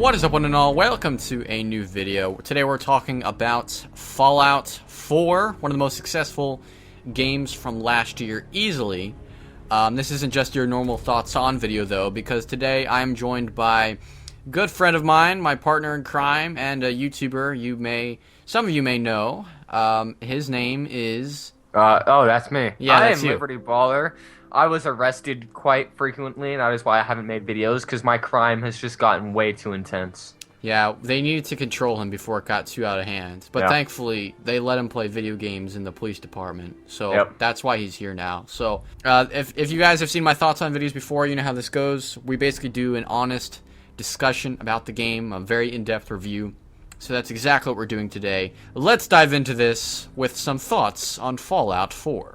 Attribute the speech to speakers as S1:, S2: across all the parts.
S1: What is up, one and all? Welcome to a new video. Today we're talking about Fallout 4, one of the most successful games from last year, easily. This isn't just your normal thoughts on video, though, because today I'm joined by a good friend of mine, my partner in crime, and a YouTuber some of you may know. His name is...
S2: that's me.
S1: Yeah,
S2: I
S1: that's
S2: am
S1: you.
S2: LibertyBaller. I was arrested quite frequently, and that is why I haven't made videos, because my crime has just gotten way too intense.
S1: Yeah, they needed to control him before it got too out of hand. But thankfully, they let him play video games in the police department. So that's why he's here now. So if you guys have seen my thoughts on videos before, you know how this goes. We basically do an honest discussion about the game, a very in-depth review. So that's exactly what we're doing today. Let's dive into this with some thoughts on Fallout 4.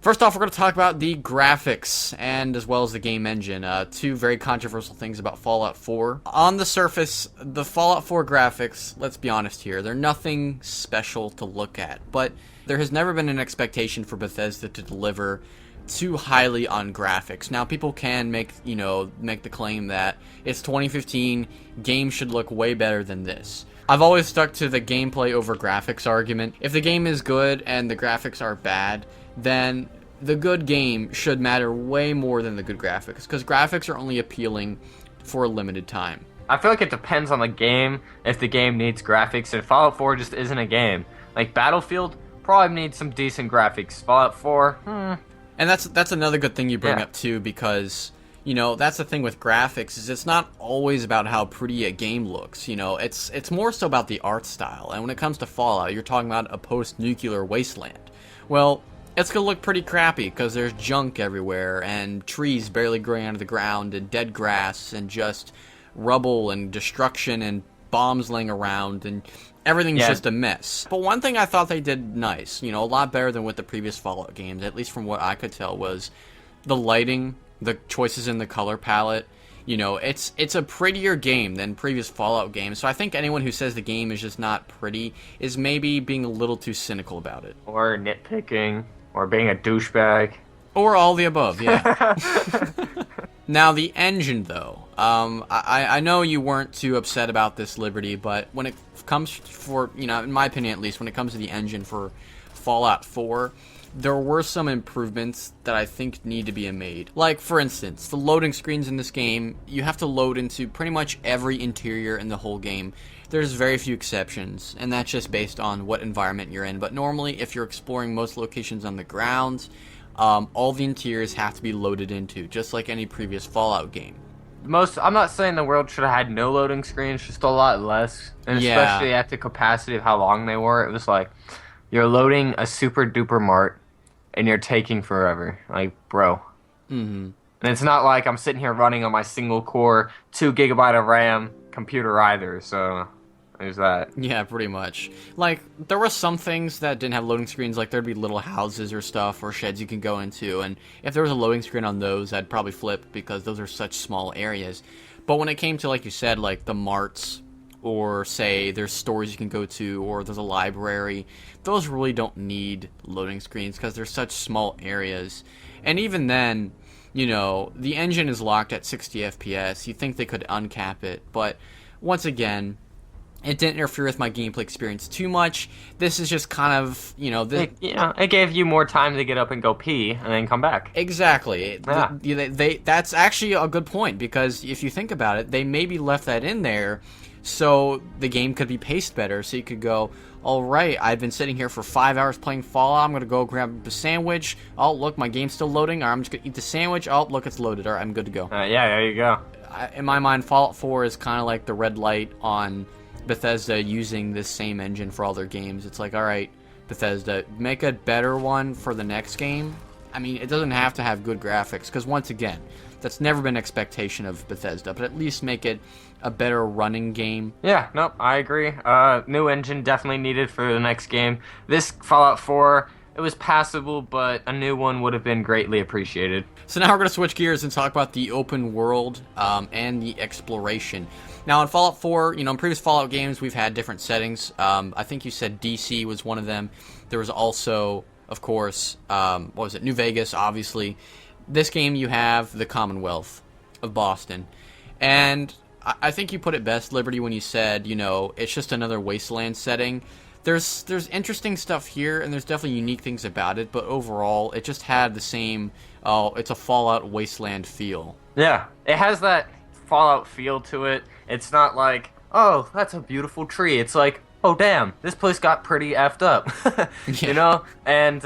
S1: First off, we're going to talk about the graphics and as well as the game engine. Two very controversial things about Fallout 4. On the surface, the Fallout 4 graphics, let's be honest here, they're nothing special to look at. But there has never been an expectation for Bethesda to deliver too highly on graphics. Now, people can make the claim that it's 2015, games should look way better than this. I've always stuck to the gameplay over graphics argument. If the game is good and the graphics are bad, then the good game should matter way more than the good graphics, because graphics are only appealing for a limited time.
S2: I feel like it depends on the game, if the game needs graphics, and Fallout 4 just isn't a game. Like, Battlefield probably needs some decent graphics. Fallout 4,
S1: And that's another good thing you bring up, too, because... that's the thing with graphics, is it's not always about how pretty a game looks. It's more so about the art style. And when it comes to Fallout, you're talking about a post-nuclear wasteland. Well, it's going to look pretty crappy because there's junk everywhere and trees barely growing out of the ground and dead grass and just rubble and destruction and bombs laying around and everything's just a mess. But one thing I thought they did nice, a lot better than with the previous Fallout games, at least from what I could tell, was the lighting, the choices in the color palette. It's a prettier game than previous Fallout games, so I think anyone who says the game is just not pretty is maybe being a little too cynical about it.
S2: or nitpicking, or being a douchebag.
S1: Or all the above, yeah. Now, the engine, though. I know you weren't too upset about this, Liberty, but when it comes for, in my opinion at least, when it comes to the engine for Fallout 4, there were some improvements that I think need to be made. Like, for instance, the loading screens in this game, you have to load into pretty much every interior in the whole game. There's very few exceptions, and that's just based on what environment you're in. But normally, if you're exploring most locations on the ground, all the interiors have to be loaded into, just like any previous Fallout game.
S2: I'm not saying the world should have had no loading screens, just a lot less. And especially at the capacity of how long they were, it was like, you're loading a super duper mart, and you're taking forever. Like, bro.
S1: Mm-hmm.
S2: And it's not like I'm sitting here running on my single core, 2 GB of RAM computer either, so there's that.
S1: Yeah, pretty much. Like, there were some things that didn't have loading screens, like there'd be little houses or stuff or sheds you can go into, and if there was a loading screen on those, I'd probably flip because those are such small areas. But when it came to, like you said, like the marts, or say there's stores you can go to, or there's a library, those really don't need loading screens because they're such small areas. And even then, the engine is locked at 60 FPS. You think they could uncap it, but once again, it didn't interfere with my gameplay experience too much. This is just kind of,
S2: it gave you more time to get up and go pee and then come back.
S1: Exactly. Yeah. That's actually a good point, because if you think about it, they maybe left that in there so the game could be paced better, so you could go, all right, I've been sitting here for 5 hours playing Fallout, I'm going to go grab a sandwich, oh, look, my game's still loading, or I'm just going to eat the sandwich, oh, look, it's loaded, all right, I'm good to go.
S2: Yeah, there you go.
S1: In my mind, Fallout 4 is kind of like the red light on Bethesda using this same engine for all their games. It's like, all right, Bethesda, make a better one for the next game. I mean, it doesn't have to have good graphics, because once again, that's never been an expectation of Bethesda, but at least make it a better running game.
S2: Yeah, nope, I agree. New engine definitely needed for the next game. This Fallout 4, it was passable, but a new one would have been greatly appreciated.
S1: So now we're going to switch gears and talk about the open world and the exploration. Now, in Fallout 4, in previous Fallout games, we've had different settings. I think you said DC was one of them. There was also, of course, New Vegas, obviously. This game, you have the Commonwealth of Boston. And I think you put it best, Liberty, when you said, it's just another wasteland setting. There's interesting stuff here, and there's definitely unique things about it, but overall, it just had the same, it's a Fallout wasteland feel.
S2: Yeah, it has that Fallout feel to it. It's not like, oh, that's a beautiful tree. It's like, oh, damn, this place got pretty effed up, And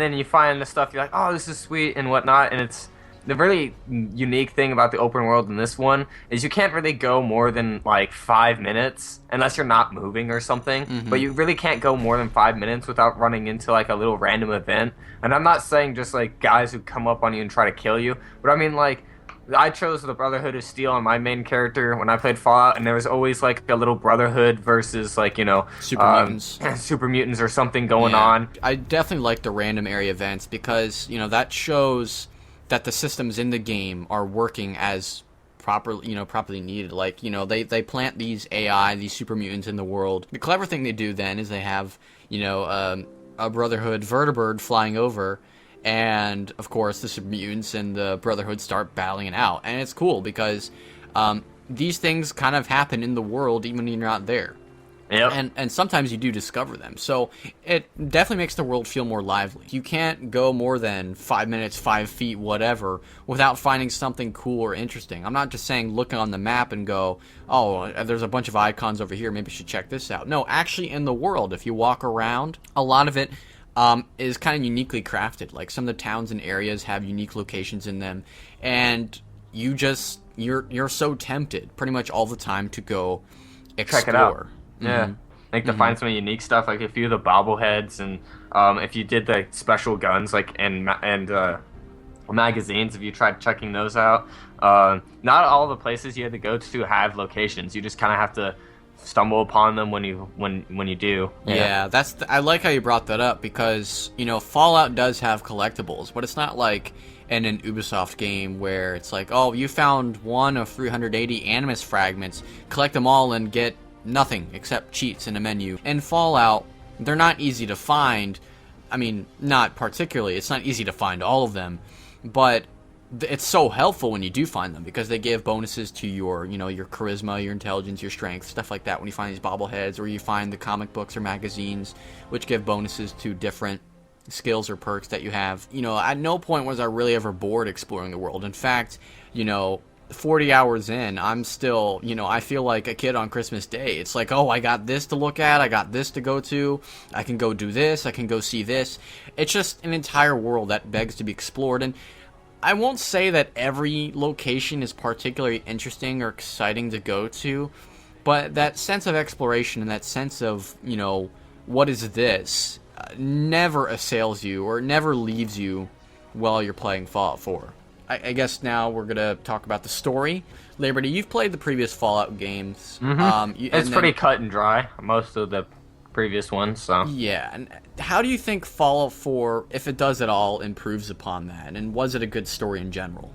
S2: then you find the stuff, you're like, oh, this is sweet and whatnot, and it's... The really unique thing about the open world in this one is you can't really go more than, 5 minutes, unless you're not moving or something, but you really can't go more than 5 minutes without running into, a little random event. And I'm not saying just, guys who come up on you and try to kill you, but I mean, I chose the Brotherhood of Steel on my main character when I played Fallout, and there was always, a little Brotherhood versus,
S1: Super mutants.
S2: Super mutants or something going on.
S1: I definitely like the random area events because, that shows... that the systems in the game are working as properly needed. They plant these AI, these super mutants in the world. The clever thing they do then is they have, a Brotherhood vertibird flying over, and of course the super mutants and the Brotherhood start battling it out. And it's cool because these things kind of happen in the world even when you're not there.
S2: Yep.
S1: And sometimes you do discover them. So it definitely makes the world feel more lively. You can't go more than 5 minutes, 5 feet, whatever, without finding something cool or interesting. I'm not just saying look on the map and go, oh, there's a bunch of icons over here, maybe I should check this out. No, actually in the world, if you walk around, a lot of it is kind of uniquely crafted. Like some of the towns and areas have unique locations in them. And you're so tempted pretty much all the time to go explore.
S2: Check it out. Yeah, to find some unique stuff, like a few of the bobbleheads, and if you did the special guns, and magazines, if you tried checking those out, not all the places you had to go to have locations. You just kind of have to stumble upon them when you do.
S1: Yeah, I like how you brought that up because Fallout does have collectibles, but it's not like in an Ubisoft game where it's like, oh, you found one of 380 Animus fragments, collect them all and get nothing except cheats in a menu. In Fallout, they're not easy to find. I mean, not particularly. It's not easy to find all of them, but it's so helpful when you do find them because they give bonuses to your charisma, your intelligence, your strength, stuff like that when you find these bobbleheads, or you find the comic books or magazines, which give bonuses to different skills or perks that you have. At no point was I really ever bored exploring the world. In fact, 40 hours in, I'm still, I feel like a kid on Christmas Day. It's like, oh, I got this to look at, I got this to go to, I can go do this, I can go see this. It's just an entire world that begs to be explored, and I won't say that every location is particularly interesting or exciting to go to, but that sense of exploration and that sense of, what is this, never assails you or never leaves you while you're playing Fallout 4. I guess now we're going to talk about the story. Liberty, you've played the previous Fallout games.
S2: It's pretty cut and dry, most of the previous ones. So
S1: yeah, and how do you think Fallout 4, if it does at all, improves upon that? And was it a good story in general?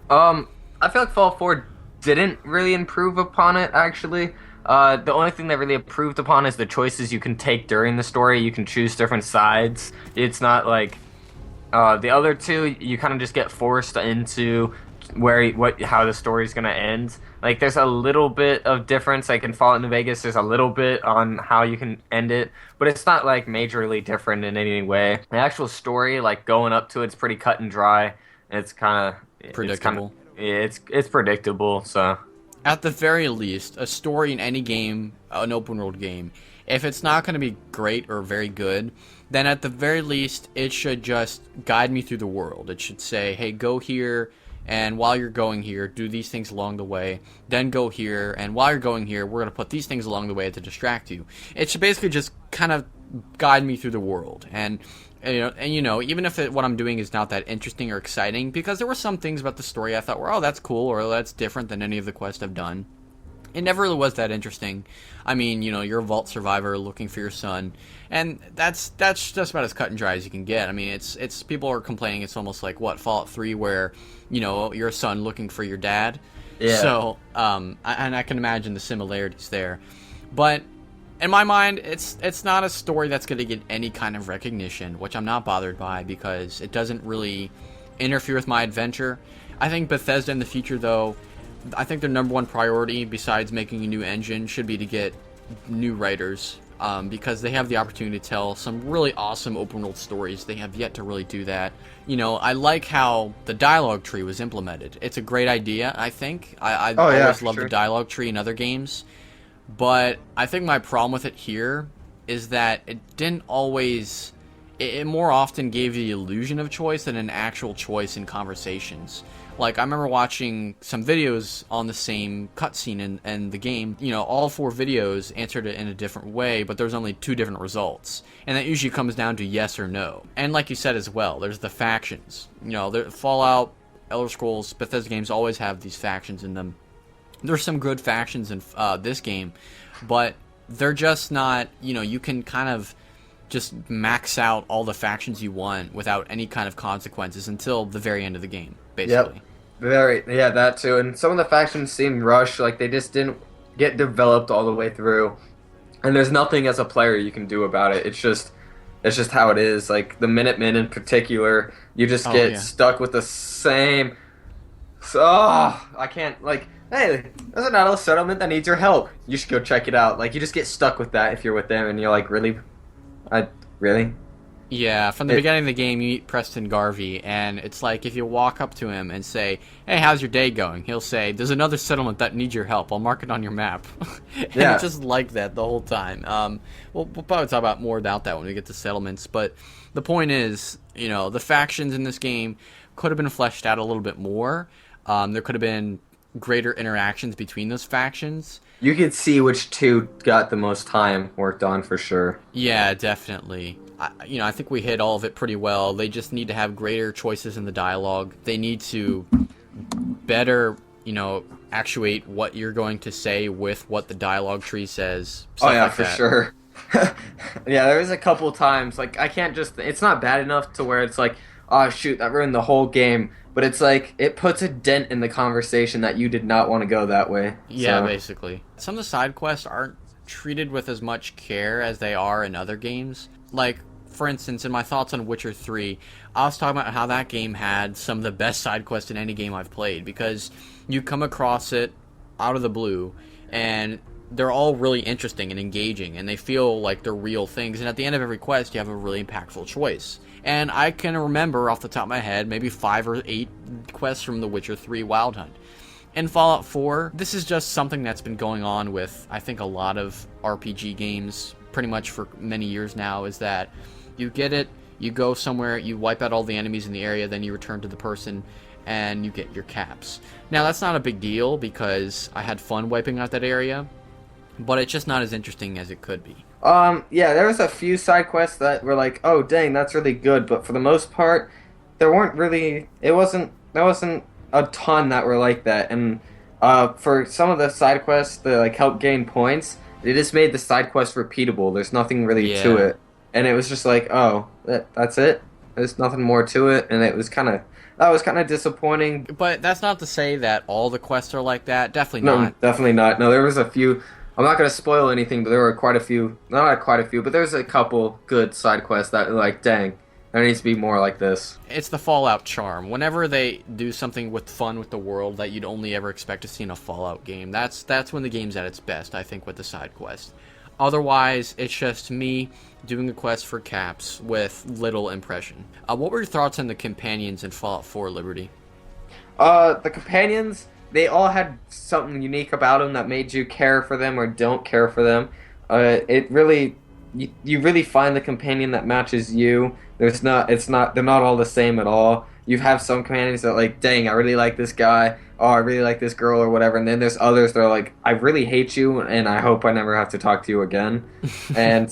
S2: I feel like Fallout 4 didn't really improve upon it, actually. The only thing that really improved upon is the choices you can take during the story. You can choose different sides. It's not like... the other two, you kind of just get forced into how the story's gonna end. Like, there's a little bit of difference. Like in Fallout New Vegas, there's a little bit on how you can end it, but it's not like majorly different in any way. The actual story, going up to it's pretty cut and dry. It's kind of
S1: predictable.
S2: It's predictable. So
S1: at the very least, a story in any game, an open world game, if it's not going to be great or very good, then at the very least, it should just guide me through the world. It should say, hey, go here, and while you're going here, do these things along the way. Then go here, and while you're going here, we're going to put these things along the way to distract you. It should basically just kind of guide me through the world. And even if what I'm doing is not that interesting or exciting, because there were some things about the story I thought were, oh, that's cool, or that's different than any of the quests I've done. It never really was that interesting. I mean, you're a vault survivor looking for your son, and that's just about as cut and dry as you can get. I mean, it's people are complaining it's almost like Fallout 3, where you're a son looking for your dad.
S2: Yeah.
S1: So, and I can imagine the similarities there, but in my mind, it's not a story that's going to get any kind of recognition, which I'm not bothered by because it doesn't really interfere with my adventure. I think Bethesda in the future, though, I think their number one priority, besides making a new engine, should be to get new writers, because they have the opportunity to tell some really awesome open world stories. They have yet to really do that. You know, I like how the dialogue tree was implemented. It's a great idea, I think. I always loved the dialogue tree in other games, but I think my problem with it here is that it didn't always... It more often gave you the illusion of choice than an actual choice in conversations. Like, I remember watching some videos on the same cutscene in the game. You know, all 4 videos answered it in a different way, but there's only 2 different results. And that usually comes down to yes or no. And like you said as well, there's the factions. You know, Fallout, Elder Scrolls, Bethesda games always have these factions in them. There's some good factions in this game, but they're just not, you know, you can kind of just max out all the factions you want without any kind of consequences until the very end of the game, basically.
S2: Yep. That too. And some of the factions seem rushed, like they just didn't get developed all the way through. And there's nothing as a player you can do about it. It's just how it is. Like the Minutemen in particular, you just get stuck with the same... I can't, like... Hey, there's an idle settlement that needs your help. You should go check it out. Like, you just get stuck with that if you're with them, and you're like, really? Really?
S1: Yeah, from the beginning of the game, you meet Preston Garvey, and it's like if you walk up to him and say, hey, how's your day going? He'll say, there's another settlement that needs your help. I'll mark it on your map. And it's just like that the whole time. We'll probably talk about more about that when we get to settlements, but the point is, you know, the factions in this game could have been fleshed out a little bit more. There could have been greater interactions between those factions.
S2: You could see which 2 got the most time worked on for sure.
S1: Yeah, definitely. I think we hit all of it pretty well. They just need to have greater choices in the dialogue. They need to better, actuate what you're going to say with what the dialogue tree says.
S2: For sure. Yeah, there was a couple times, like, I can't just... It's not bad enough to where it's like, oh, shoot, that ruined the whole game. But it's like, it puts a dent in the conversation that you did not want to go that way.
S1: Yeah, basically. Some of the side quests aren't treated with as much care as they are in other games. Like, for instance, in my thoughts on Witcher 3, I was talking about how that game had some of the best side quests in any game I've played, because you come across it out of the blue, and they're all really interesting and engaging, and they feel like they're real things, and at the end of every quest, you have a really impactful choice. And I can remember off the top of my head maybe 5 or 8 quests from The Witcher 3 Wild Hunt. In Fallout 4, this is just something that's been going on with, I think, a lot of RPG games pretty much for many years now, is that you get it, you go somewhere, you wipe out all the enemies in the area, then you return to the person, and you get your caps. Now, that's not a big deal because I had fun wiping out that area, but it's just not as interesting as it could be.
S2: There was a few side quests that were like, oh dang, that's really good, but for the most part, there wasn't a ton that were like that, and for some of the side quests that like help gain points, they just made the side quest repeatable. There's nothing really to it, and it was just like, oh, that's it. There's nothing more to it, and that was kind of disappointing.
S1: But that's not to say that all the quests are like that. Definitely not.
S2: No, definitely not. No, there was a few. I'm not going to spoil anything, but there were quite a few. Not quite a few, but there's a couple good side quests that, like, dang, there needs to be more like this.
S1: It's the Fallout charm. Whenever they do something with fun with the world that you'd only ever expect to see in a Fallout game, that's when the game's at its best, I think, with the side quest. Otherwise, it's just me doing a quest for caps with little impression. What were your thoughts on the companions in Fallout 4, Liberty?
S2: The companions... They all had something unique about them that made you care for them or don't care for them. You really find the companion that matches you. They're not all the same at all. You have some companions that like, dang, I really like this guy. Oh, I really like this girl or whatever. And then there's others that are like, I really hate you and I hope I never have to talk to you again. And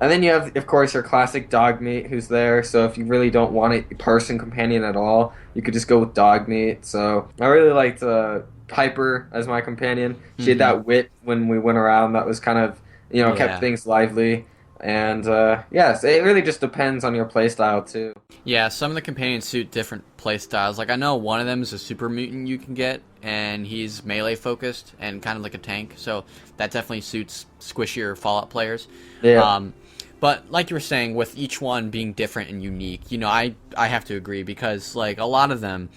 S2: then you have, of course, your classic Dogmeat who's there. So if you really don't want a person companion at all, you could just go with Dogmeat. So I really liked Piper as my companion. She had that wit when we went around that was kind of, kept things lively. And yes, it really just depends on your playstyle too.
S1: Yeah, some of the companions suit different playstyles. Like I know one of them is a super mutant you can get, and he's melee focused and kind of like a tank. So that definitely suits squishier Fallout players.
S2: Yeah.
S1: But like you were saying, with each one being different and unique, I have to agree because like a lot of them,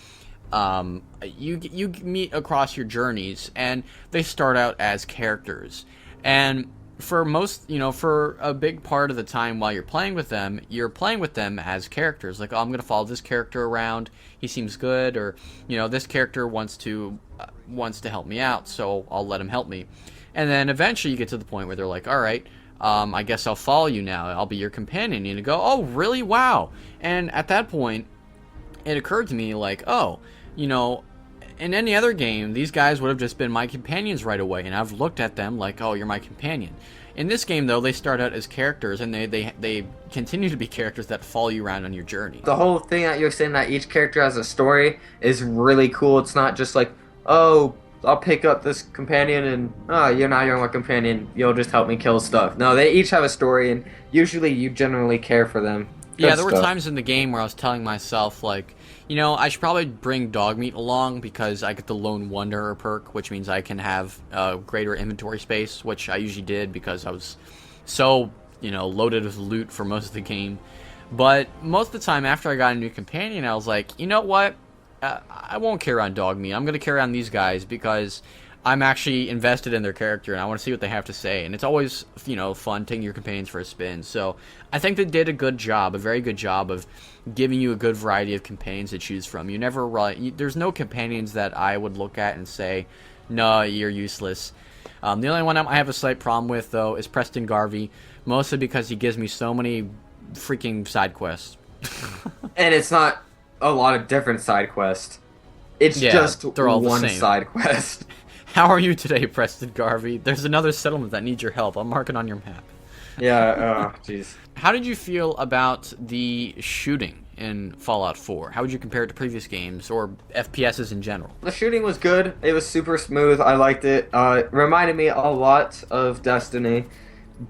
S1: you meet across your journeys, and they start out as characters. And for most, for a big part of the time while you're playing with them as characters. Like, oh, I'm going to follow this character around. He seems good, or, this character wants to help me out, so I'll let him help me. And then eventually you get to the point where they're like, all right, I guess I'll follow you now. I'll be your companion. And you go, oh, really? Wow. And at that point, it occurred to me, like, oh, in any other game, these guys would have just been my companions right away, and I've looked at them like, oh, you're my companion. In this game, though, they start out as characters, and they continue to be characters that follow you around on your journey.
S2: The whole thing that you're saying that each character has a story is really cool. It's not just like, oh, I'll pick up this companion, and you're my companion, you'll just help me kill stuff. No, they each have a story, and usually you generally care for them.
S1: Yeah, there were times in the game where I was telling myself, like, I should probably bring Dogmeat along because I get the Lone Wanderer perk, which means I can have greater inventory space, which I usually did because I was so, loaded with loot for most of the game. But most of the time after I got a new companion, I was like, you know what? I won't carry on Dogmeat. I'm going to carry on these guys because I'm actually invested in their character, and I want to see what they have to say. And it's always, fun taking your companions for a spin. So I think they did a very good job of giving you a good variety of companions to choose from. There's no companions that I would look at and say, no, you're useless. The only one I have a slight problem with, though, is Preston Garvey, mostly because he gives me so many freaking side quests.
S2: And it's not a lot of different side quests. It's just one side quest.
S1: How are you today, Preston Garvey? There's another settlement that needs your help. I'm marking on your map.
S2: Yeah, jeez.
S1: How did you feel about the shooting in Fallout 4? How would you compare it to previous games or FPSs in general?
S2: The shooting was good. It was super smooth. I liked it. It reminded me a lot of Destiny,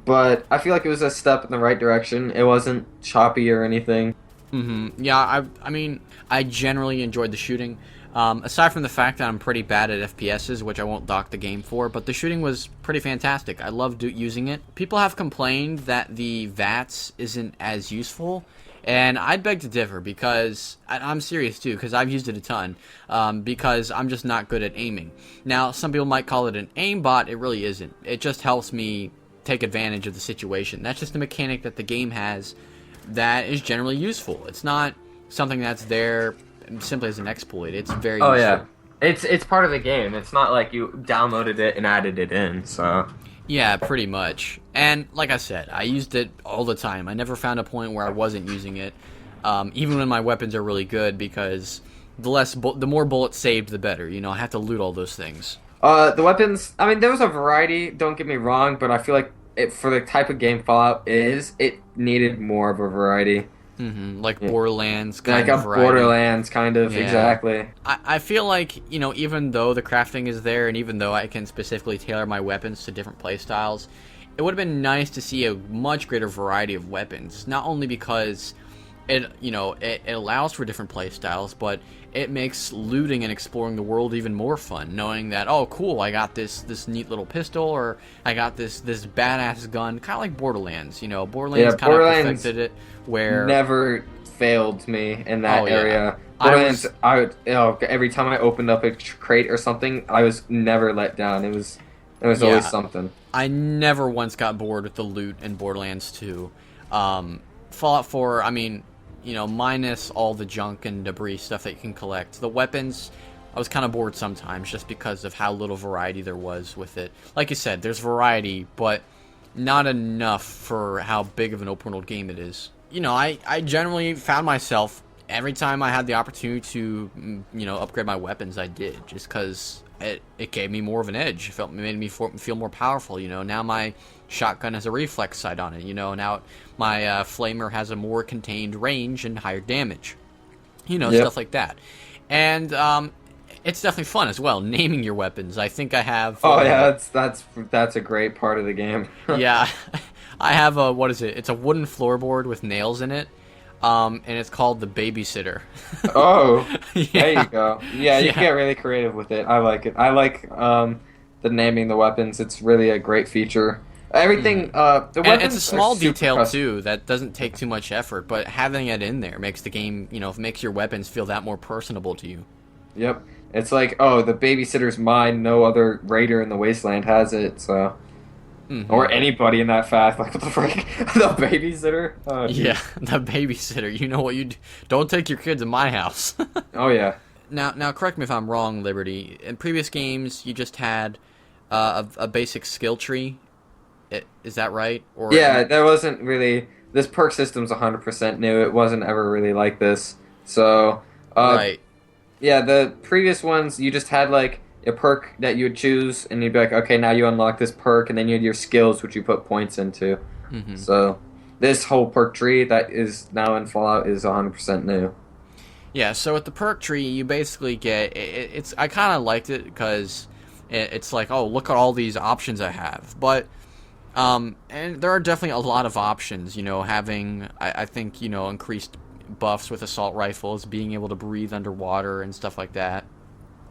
S2: but I feel like it was a step in the right direction. It wasn't choppy or anything.
S1: Mm-hmm. Yeah, I mean, I generally enjoyed the shooting. Aside from the fact that I'm pretty bad at FPSs, which I won't dock the game for, but the shooting was pretty fantastic. I loved using it. People have complained that the VATS isn't as useful, and I'd beg to differ because, I'm serious too, because I've used it a ton, because I'm just not good at aiming. Now, some people might call it an aimbot. It really isn't. It just helps me take advantage of the situation. That's just a mechanic that the game has that is generally useful. It's not something that's there simply as an exploit. It's very useful.
S2: Yeah, it's part of the game. It's not like you downloaded it and added it in. So
S1: yeah, pretty much. And like I said, I used it all the time. I never found a point where I wasn't using it, even when my weapons are really good, because the more bullets saved, the better. I have to loot all those things.
S2: The weapons, I mean, there was a variety, don't get me wrong, but I feel like for the type of game Fallout is, it needed more of a variety.
S1: Mm-hmm. Like Borderlands kind
S2: of
S1: variety. Like a
S2: Borderlands kind of, exactly.
S1: I feel like, even though the crafting is there, and even though I can specifically tailor my weapons to different playstyles, it would have been nice to see a much greater variety of weapons. Not only because it allows for different playstyles, but it makes looting and exploring the world even more fun, knowing that, oh, cool, I got this neat little pistol, or I got this badass gun, kind of like Borderlands. Borderlands kind of perfected it, where
S2: never failed me in that area. Borderlands, every time I opened up a crate or something, I was never let down. It was always something.
S1: I never once got bored with the loot in Borderlands 2. Fallout 4, I mean, minus all the junk and debris stuff that you can collect. The weapons, I was kind of bored sometimes just because of how little variety there was with it. Like you said, there's variety, but not enough for how big of an open world game it is. I generally found myself, every time I had the opportunity to, upgrade my weapons, I did, just because it gave me more of an edge. It made me feel more powerful. Now my shotgun has a reflex sight on it. Now my flamer has a more contained range and higher damage. Stuff like that. And it's definitely fun as well, naming your weapons. I think I have...
S2: that's a great part of the game.
S1: Yeah. I have it's a wooden floorboard with nails in it. And it's called the Babysitter.
S2: Oh, yeah. There you go. Yeah, you can get really creative with it. I like it. I like the naming the weapons. It's really a great feature. Everything, the weapons,
S1: it's a small detail too that doesn't take too much effort, but having it in there makes the game, makes your weapons feel that more personable to you.
S3: Yep. It's like, oh, the babysitter's mine. No other raider in the wasteland has it. So, or anybody in that fact. Like, what the frick? The babysitter. Oh,
S1: yeah, the babysitter. You know what you do? Don't take your kids in my house.
S3: Oh yeah.
S1: Now, correct me if I'm wrong, Liberty. In previous games, you just had a basic skill tree. Is that right? Or
S3: Yeah, there wasn't really. This perk system's 100% new. It wasn't ever really like this. So,
S1: right.
S3: yeah, the previous ones, you just had like a perk that you would choose, and you'd be like, okay, now you unlock this perk, and then you had your skills, which you put points into. So, this whole perk tree that is now in Fallout is 100% new.
S1: Yeah, so with the perk tree, you basically get it's. I kind of liked it because it's like, oh, look at all these options I have, but. And there are definitely a lot of options, you know, having, I think, you know, increased buffs with assault rifles, being able to breathe underwater and stuff like that,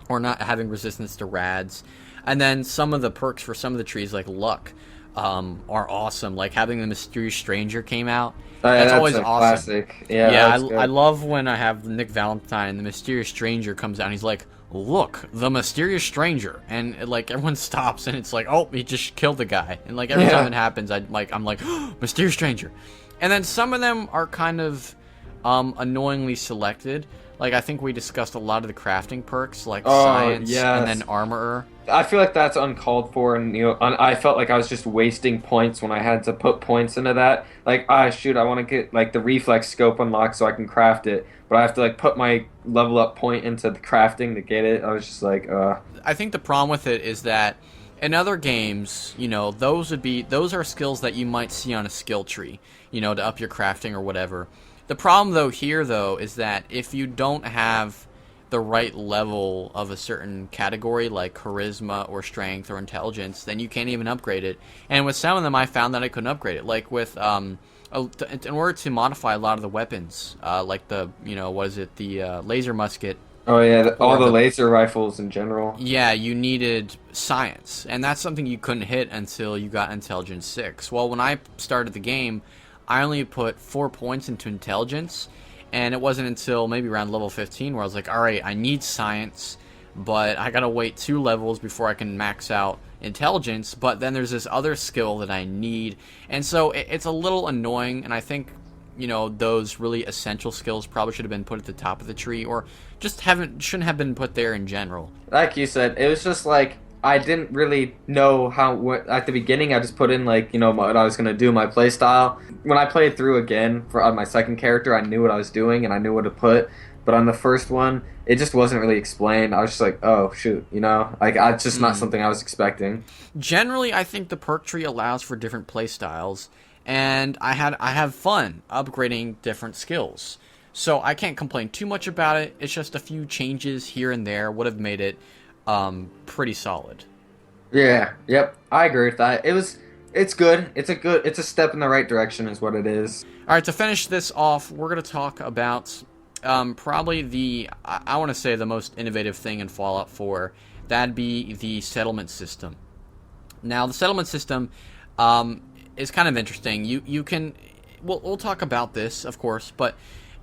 S1: or not having resistance to rads. And then some of the perks for some of the trees, like luck, are awesome. Like having the Mysterious Stranger came out.
S3: Oh, yeah,
S1: that's always awesome.
S3: Classic. Yeah,
S1: yeah, I love when I have Nick Valentine and the Mysterious Stranger comes out and he's like, look, the Mysterious Stranger, and like everyone stops and it's like, oh, he just killed the guy, and like every time it happens, I'm like, oh, Mysterious Stranger. And then some of them are kind of annoyingly selected. Like I think we discussed a lot of the crafting perks, like science and then armorer.
S3: I feel like that's uncalled for, and you know, I felt like I was just wasting points when I had to put points into that. Like, shoot, I want to get like the reflex scope unlocked so I can craft it, but I have to like put my level up point into the crafting to get it. I was just like,
S1: I think the problem with it is that in other games, you know, those are skills that you might see on a skill tree, you know, to up your crafting or whatever. The problem though here though is that if you don't have the right level of a certain category like charisma or strength or intelligence, then you can't even upgrade it. And with some of them I found that I couldn't upgrade it. Like with in order to modify a lot of the weapons, like the, you know, what is it, the laser musket.
S3: Oh yeah, all the laser rifles in general.
S1: Yeah, you needed science, and that's something you couldn't hit until you got intelligence 6. Well, when I started the game, I only put 4 points into intelligence, and it wasn't until maybe around level 15 where I was like, alright, I need science, but I gotta wait 2 levels before I can max out intelligence, but then there's this other skill that I need, and so it's a little annoying, and I think, you know, those really essential skills probably should have been put at the top of the tree, or just shouldn't have been put there in general.
S3: Like you said, it was just like, I didn't really know at the beginning. I just put in like, you know, what I was gonna do, my play style. When I played through again on my second character, I knew what I was doing and I knew what to put. But on the first one, it just wasn't really explained. I was just like, oh shoot, you know, like it's just not something I was expecting.
S1: Generally, I think the perk tree allows for different play styles, and I have fun upgrading different skills. So I can't complain too much about it. It's just a few changes here and there would have made it pretty solid.
S3: Yeah, yep, I agree with that. It's good. It's a step in the right direction is what it is.
S1: All right, to finish this off, we're going to talk about probably I want to say the most innovative thing in Fallout 4. That'd be the settlement system. Now, the settlement system is kind of interesting. You can we'll talk about this, of course, but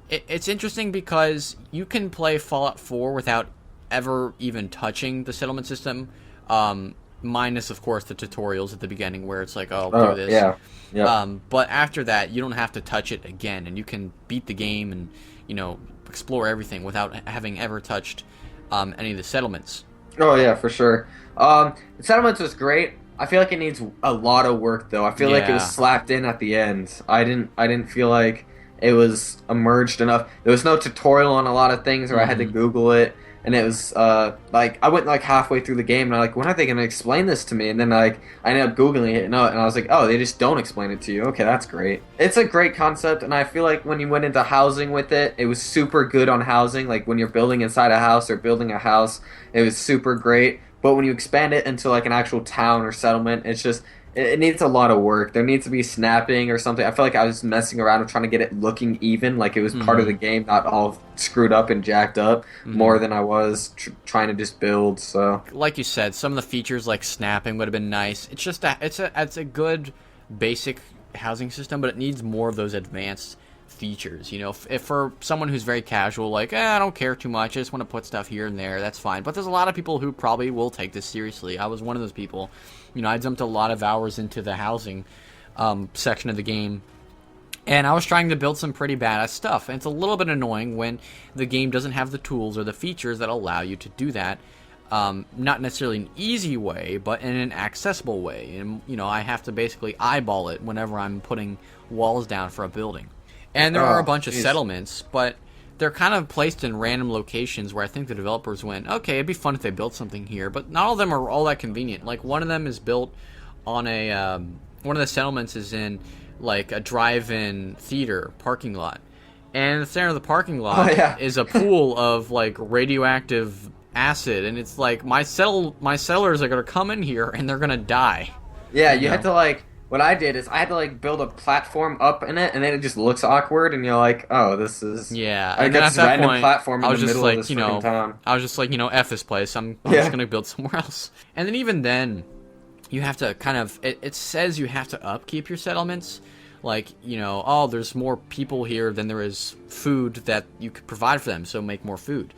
S1: it's interesting because you can play Fallout 4 without ever even touching the settlement system, minus, of course, the tutorials at the beginning where it's like, oh, do this.
S3: Yeah. Yep.
S1: But after that, you don't have to touch it again, and you can beat the game and, you know, explore everything without having ever touched any of the settlements.
S3: Oh, yeah, for sure. The settlements was great. I feel like it needs a lot of work, though. I feel like it was slapped in at the end. I didn't feel like it was immersed enough. There was no tutorial on a lot of things, or I had to Google it. And it was, like, I went, like, halfway through the game, and I'm like, when are they going to explain this to me? And then, like, I ended up Googling it, and I was like, oh, they just don't explain it to you. Okay, that's great. It's a great concept, and I feel like when you went into housing with it, it was super good on housing. Like, when you're building inside a house or building a house, it was super great. But when you expand it into, like, an actual town or settlement, it's just... It needs a lot of work. There needs to be snapping or something. I feel like I was messing around with trying to get it looking even, like it was part of the game, not all screwed up and jacked up, more than I was trying to just build. So,
S1: like you said, some of the features like snapping would have been nice. It's just it's a good basic housing system, but it needs more of those advanced features. You know, if for someone who's very casual, like, I don't care too much, I just want to put stuff here and there, that's fine. But there's a lot of people who probably will take this seriously. I was one of those people. You know, I dumped a lot of hours into the housing section of the game, and I was trying to build some pretty badass stuff. And it's a little bit annoying when the game doesn't have the tools or the features that allow you to do that. Not necessarily an easy way, but in an accessible way. And, you know, I have to basically eyeball it whenever I'm putting walls down for a building. And there are a bunch of settlements, but they're kind of placed in random locations where I think the developers went, okay, it'd be fun if they built something here, but not all of them are all that convenient. Like, one of them is built on a, one of the settlements is in, like, a drive-in theater parking lot. And in the center of the parking lot is a pool of, like, radioactive acid, and it's like, my settlers are going to come in here, and they're going to die.
S3: Yeah, you had to, like, what I did is I had to, like, build a platform up in it, and then it just looks awkward, and you're like, oh, this is...
S1: Yeah,
S3: I got this random platform in the middle of this freaking town.
S1: I was just like, F this place, I'm just going to build somewhere else. And then even then, you have to kind of... It says you have to upkeep your settlements. Like, oh, there's more people here than there is food that you could provide for them, so make more food.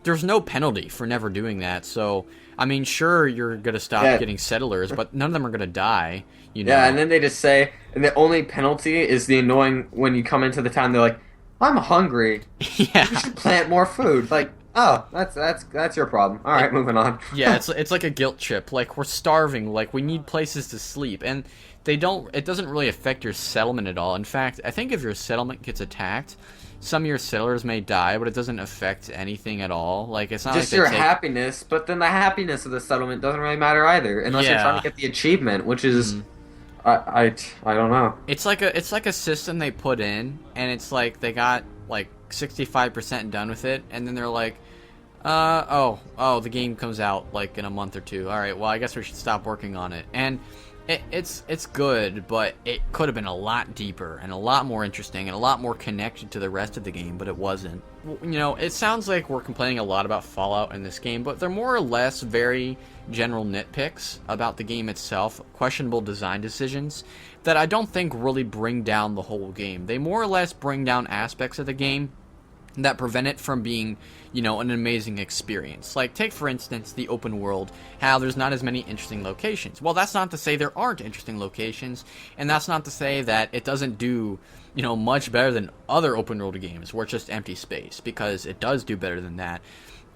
S1: There's no penalty for never doing that, so... I mean, sure, you're going to stop getting settlers, but none of them are going to die,
S3: Yeah, and then they just say, and the only penalty is the annoying, when you come into the town, they're like, I'm hungry.
S1: Yeah.
S3: You should plant more food. Like, oh, that's your problem. All right, moving on.
S1: Yeah, it's like a guilt trip. Like, we're starving. Like, we need places to sleep. And it doesn't really affect your settlement at all. In fact, I think if your settlement gets attacked, some of your settlers may die, but it doesn't affect anything at all. Like, it's not
S3: just
S1: like
S3: your happiness, but then the happiness of the settlement doesn't really matter either, unless you're trying to get the achievement, which is, I don't know.
S1: It's like a system they put in, and it's like they got like 65% done with it, and then they're like, the game comes out like in a month or two. All right, well, I guess we should stop working on it. And it's good, but it could have been a lot deeper and a lot more interesting and a lot more connected to the rest of the game, but it wasn't. It sounds like we're complaining a lot about Fallout in this game, but they're more or less very general nitpicks about the game itself, questionable design decisions that I don't think really bring down the whole game. They more or less bring down aspects of the game that prevent it from being, an amazing experience. Like, take, for instance, the open world, how there's not as many interesting locations. Well, that's not to say there aren't interesting locations, and that's not to say that it doesn't do, much better than other open world games where it's just empty space, because it does do better than that.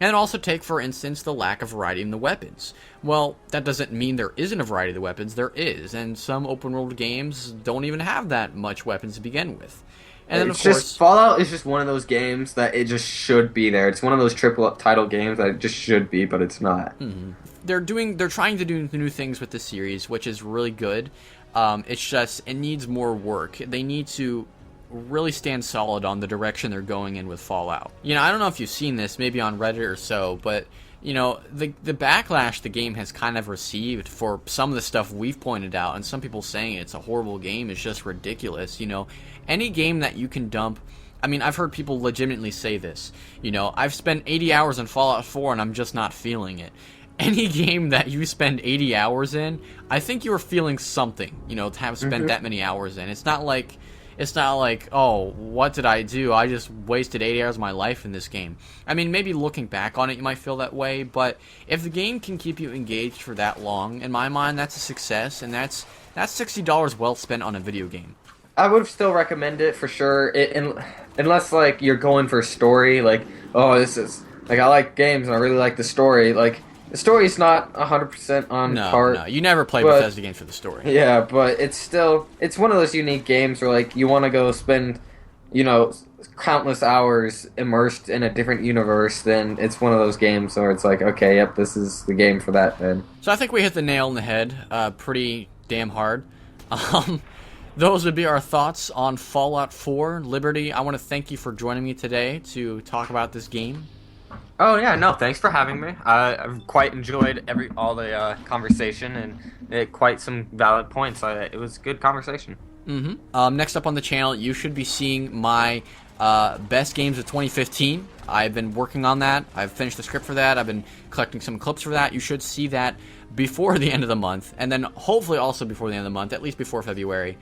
S1: And also take, for instance, the lack of variety in the weapons. Well, that doesn't mean there isn't a variety of the weapons. There is, and some open world games don't even have that much weapons to begin with. And then, of course,
S3: Fallout is just one of those games that it just should be there. It's one of those triple title games that it just should be, but it's not.
S1: Mm-hmm. They're trying to do new things with the series, which is really good. It's just, it needs more work. They need to really stand solid on the direction they're going in with Fallout. I don't know if you've seen this, maybe on Reddit or so, but the backlash the game has kind of received for some of the stuff we've pointed out, and some people saying it's a horrible game is just ridiculous. Any game that you can dump, I mean, I've heard people legitimately say this. I've spent 80 hours in Fallout 4 and I'm just not feeling it. Any game that you spend 80 hours in, I think you're feeling something, to have spent that many hours in. It's not like, oh, what did I do? I just wasted 80 hours of my life in this game. I mean, maybe looking back on it, you might feel that way, but if the game can keep you engaged for that long, in my mind, that's a success, and that's $60 well spent on a video game.
S3: I would still recommend it for sure, unless, like, you're going for story, like, oh, this is, like, I like games and I really like the story, like, the story's not 100% on par.
S1: No, you never play Bethesda games for the story.
S3: Yeah, but it's one of those unique games where, like, you want to go spend, countless hours immersed in a different universe, then it's one of those games where it's like, okay, yep, this is the game for that then.
S1: So I think we hit the nail on the head pretty damn hard. Those would be our thoughts on Fallout 4. Liberty, I want to thank you for joining me today to talk about this game.
S2: Oh yeah, no, thanks for having me. I've quite enjoyed all the conversation, and quite some valid points. It was good conversation.
S1: Mm-hmm. Next up on the channel, you should be seeing my best games of 2015. I've been working on that. I've finished the script for that. I've been collecting some clips for that. You should see that before the end of the month, and then hopefully also before the end of the month, at least before February.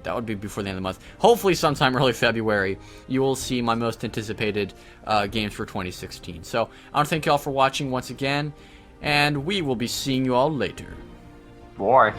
S1: that would be before the end of the month. Hopefully sometime early February, you will see my most anticipated games for 2016. So I want to thank you all for watching once again, and we will be seeing you all later.
S2: Boy.